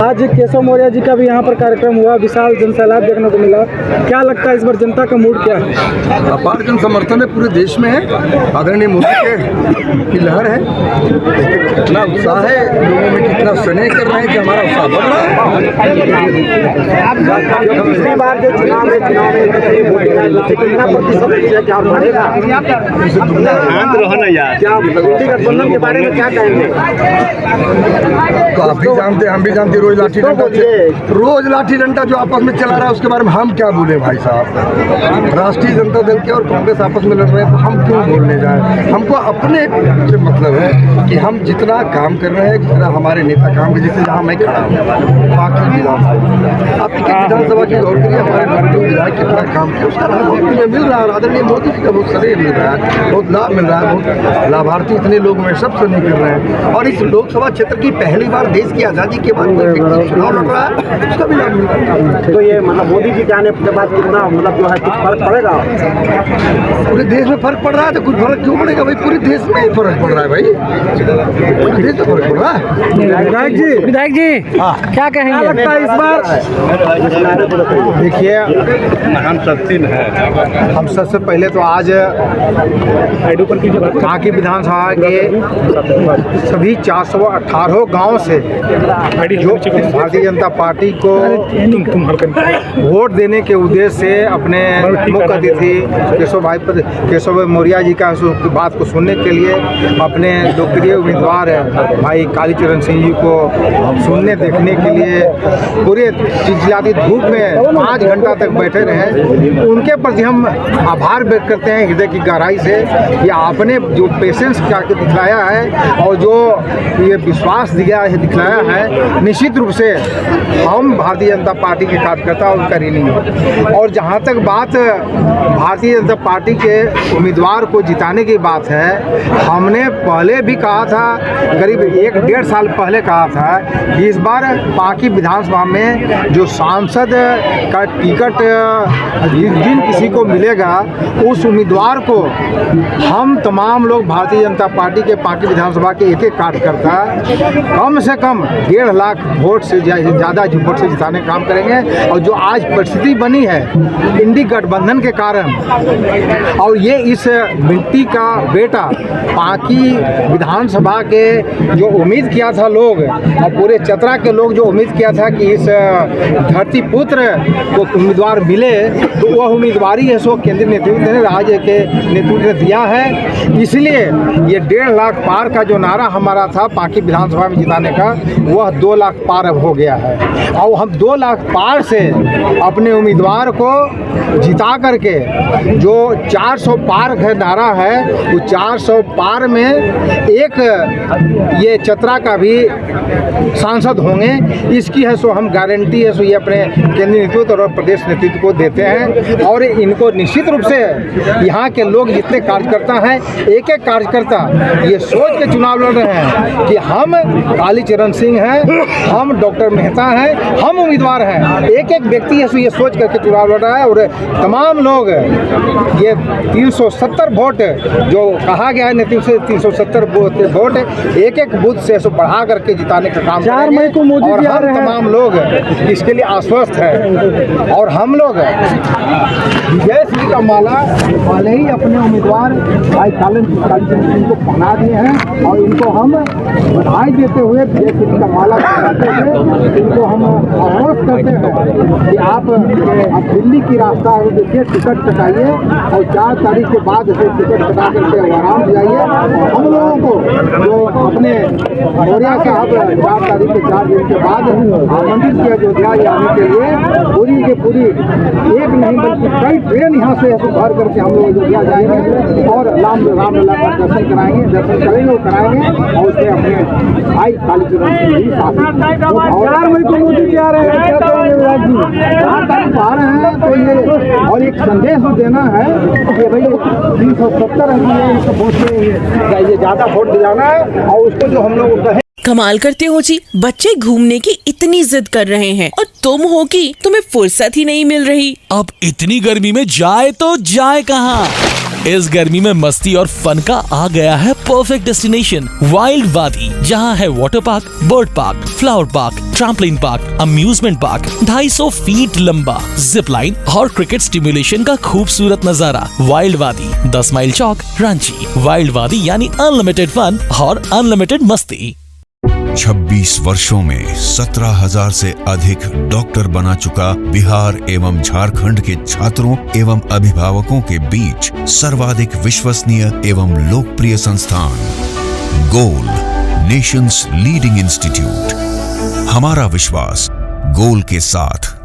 आज केशव मौर्य जी का भी यहाँ पर कार्यक्रम हुआ, विशाल जनसैलाब देखने को मिला। क्या लगता है इस बार जनता का मूड क्या है? अपार जन समर्थन है, पूरे देश में है। आदरणीय मोदी की लहर है, कितना उत्साह है लोगों में, कितना स्नेह कर रहे हैं कि हमारा उत्साह बढ़ रहा है। पिछली बार जो चुनाव में गठबंधन के बारे में क्या कहेंगे? तो आप भी जानते हैं, हम भी जानते, रोज लाठी डंडा जो आपस में चला रहा है उसके बारे में हम क्या बोले भाई साहब। राष्ट्रीय जनता दल के और कांग्रेस आपस में लड़ रहे हैं तो हम क्यों बोलने जाए। हमको अपने से मतलब है कि हम जितना काम कर रहे हैं, जितना हमारे नेता काम है, जिससे जहाँ मैं खड़ा हूँ बाकी विधानसभा, आप विधानसभा की गौर करिए, हमारे मंत्री विधायक कितना काम किया, उसका लाभ मिल रहा है। आदरणीय मोदी जी का बहुत श्रेय मिल रहा है, बहुत लाभ मिल रहा है, बहुत लाभार्थी इतने लोग में सब सुनी कर रहे हैं। और इस लोकसभा क्षेत्र की पहली बार देश की आज़ादी के बाद चुनाव लड़ रहा है, उसका भी लाभ मिल रहा है। तो ये मतलब मोदी जी के आने के बाद कितना मतलब जो है कुछ फर्क पड़ेगा? पूरे देश में फर्क पड़ रहा है, तो कुछ फर्क क्यों पड़ेगा भाई, पूरे देश में ही फर्क पड़ रहा है भाई, पूरे देश में फर्क पड़ रहा है। विधायक जी क्या कहेंगे? क्या लगता है इस बार? देखिए, हम सचिन है, हम सबसे पहले तो आज बाकी विधानसभा के सभी 418 गांव से जो भारतीय जनता पार्टी को वोट देने के उद्देश्य से अपने मुख्य अतिथि केशव मौर्य जी का बात को सुनने के लिए अपने लोकप्रिय उम्मीदवार भाई कालीचरण सिंह जी को सुनने देखने के लिए पूरे चिलचिलाती धूप में 5 घंटा तक बैठे रहे। उनके प्रति हम आभार व्यक्त करते हैं हृदय की गहराई से कि आपने जो पेशेंस दिखलाया है और जो ये विश्वास दिखलाया है, निश्चित रूप से हम भारतीय जनता पार्टी के कार्यकर्ता उनका ऋणी हैं। और जहाँ तक बात भारतीय जनता पार्टी के उम्मीदवार को जिताने की बात है, हमने पहले भी कहा था, करीब 1-1.5 साल पहले कहा था कि इस बार बाकी विधानसभा में जो सांसद का टिकट जिन किसी को मिलेगा उस उम्मीदवार को हम तमाम लोग भारतीय जनता पार्टी के बाकी विधानसभा के एक कार्यकर्ता कम से कम 1.5 लाख वोट से ज़्यादा वोट से जिताने का काम करेंगे। और जो आज परिस्थिति बनी है इंडी गठबंधन के कारण, और ये इस मिट्टी का बेटा बाकी विधानसभा के जो उम्मीद किया था लोग और पूरे चतरा के लोग जो उम्मीद किया था कि इस धरती पुत्र को उम्मीदवार मिले, तो वह उम्मीदवारी है सो केंद्रीय नेतृत्व ने, राज्य के नेतृत्व ने दिया है। इसलिए ये 1.5 लाख पार का जो नारा हमारा था बाकी विधानसभा में जिताने का, वह 2 लाख पार अब हो गया है। और हम 2 लाख पार से अपने उम्मीदवार को जिता करके जो 400 पार का नारा है, वो 400 पार में एक ये चतरा का भी सांसद होंगे, इसकी है सो हम गारंटी है सो ये अपने केंद्रीय नेतृत्व और प्रदेश नेतृत्व को देते हैं। और इनको निश्चित रूप से यहाँ के लोग जितने कार्यकर्ता हैं, एक एक कार्यकर्ता ये सोच के चुनाव लड़ रहे हैं कि हम कालीचरण सिंह हैं, हम डॉक्टर मेहता हैं, हम उम्मीदवार हैं। एक एक व्यक्ति है सो ये सोच करके चुनाव लड़ रहा है। और तमाम लोग ये 370 वोट जो कहा गया है नेतृत्व से 370 वोट एक एक बूथ से बढ़ा करके जिताने का काम 4 मई को मोदी जी आ रहे हैं। तमाम लोग इसके लिए आश्वस्त है। और हम लोग विजय सिंह का माला पहले ही अपने उम्मीदवार भाई कालीचरण सिंह को पहना दिए हैं और इनको हम बधाई देते हुए विजय सिंह का माला पहनाते हुए इनको हम आश्वस्त करते हैं कि आप दिल्ली की रास्ता देखिए, टिकट कटाइए और 4 तारीख के बाद से टिकट कटा करके आराम से जाइए। हम लोगों को जो अपने मौर्य साहब 4 तारीख के 4 दिन के बाद आमंत्रित किया अयोध्या आने के लिए, पूरी के पूरी एक नहीं बल्कि कई ट्रेन यहाँ से भर करके हम लोग अयोध्या जाएंगे और रामलला का दर्शन कराएंगे, दर्शन करेंगे और कराएंगे। और उसमें अपने भाई कालीचरण सिंह जी साथ 4 मई को मोदी जी आ रहे हैं, 4 तारीख आ रहे हैं। तो ये और एक संदेश देना है कि भाई 370 वोट से ये ज़्यादा वोट दिलाना है और उसको जो हम लोग कहें कमाल करते हो जी, बच्चे घूमने की इतनी जिद कर रहे हैं और तुम हो कि तुम्हें फुर्सत ही नहीं मिल रही। अब इतनी गर्मी में जाए तो जाए कहाँ? इस गर्मी में मस्ती और फन का आ गया है परफेक्ट डेस्टिनेशन, वाइल्ड वादी, जहाँ है water park, bird park, flower park, trampoline park, amusement park, 250 feet लंबा, जिप लाइन और क्रिकेट स्टिमुलेशन का खूबसूरत नजारा। वाइल्ड वादी, 10 माइल चौक, रांची। वाइल्ड वादी यानी अनलिमिटेड फन और अनलिमिटेड मस्ती। 26 वर्षों में 17,000 से अधिक डॉक्टर बना चुका बिहार एवं झारखंड के छात्रों एवं अभिभावकों के बीच सर्वाधिक विश्वसनीय एवं लोकप्रिय संस्थान गोल, नेशंस लीडिंग इंस्टीट्यूट। हमारा विश्वास गोल के साथ।